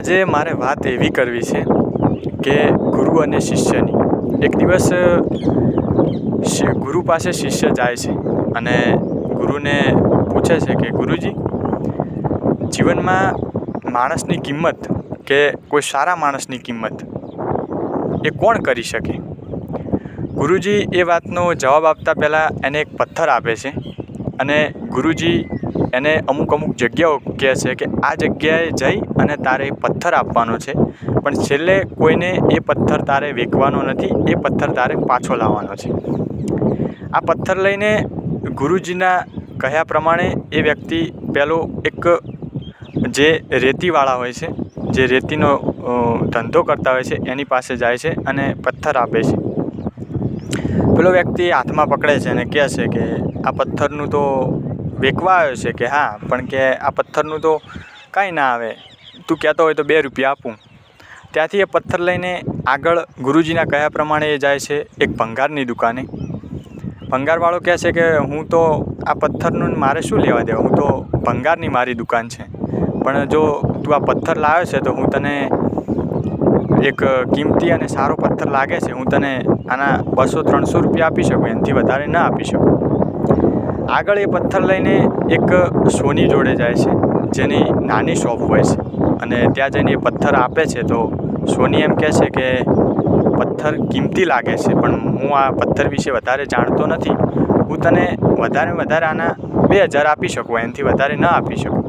આજે મારે વાત એવી કરવી છે કે ગુરુ અને શિષ્યની. એક દિવસ ગુરુ પાસે શિષ્ય જાય છે અને ગુરુને પૂછે છે કે ગુરુજી, જીવનમાં માણસની કિંમત કે કોઈ સારા માણસની કિંમત એ કોણ કરી શકે? ગુરુજી એ વાતનો જવાબ આપતા પહેલાં એને એક પથ્થર આપે છે અને ગુરુજી એને અમુક જગ્યાઓ કહે છે કે આ જગ્યાએ જઈ અને તારે એ પથ્થર આપવાનો છે, પણ છેલ્લે કોઈને એ પથ્થર તારે વેચવાનો નથી, એ પથ્થર તારે પાછો લાવવાનો છે. આ પથ્થર લઈને ગુરુજીના કહ્યા પ્રમાણે એ વ્યક્તિ પેલો એક જે રેતીવાળા હોય છે, જે રેતીનો ધંધો કરતા હોય છે, એની પાસે જાય છે અને પથ્થર આપે છે. પેલો વ્યક્તિ હાથમાં પકડે છે અને કહે છે કે આ પથ્થરનું તો વેચવા આવ્યો છે કે હા, પણ કે આ પથ્થરનું તો કાંઈ ના આવે, તું કહેતો હોય તો 2 રૂપિયા આપું. ત્યાંથી એ પથ્થર લઈને આગળ ગુરુજીના કહ્યા પ્રમાણે એ જાય છે એક ભંગારની દુકાને. ભંગારવાળો કહે છે કે હું તો આ પથ્થરનું મારે શું લેવા દેવા, હું તો ભંગારની મારી દુકાન છે, પણ જો તું આ પથ્થર લાવ્યો છે તો હું તને એક કિંમતી અને સારો પથ્થર લાગે છે, હું તને આના 200-300 રૂપિયા આપી શકું, એનાથી વધારે ના આપી શકું. આગળ એ પથ્થર લઈને એક સોની જોડે જાય છે, જેની નાની શોપ હોય છે, અને ત્યાં જઈને એ પથ્થર આપે છે તો સોની એમ કહે છે કે પથ્થર કિંમતી લાગે છે, પણ હું આ પથ્થર વિશે વધારે જાણતો નથી, હું તને વધારે આના 2000 આપી શકું, એનાથી વધારે ન આપી શકું.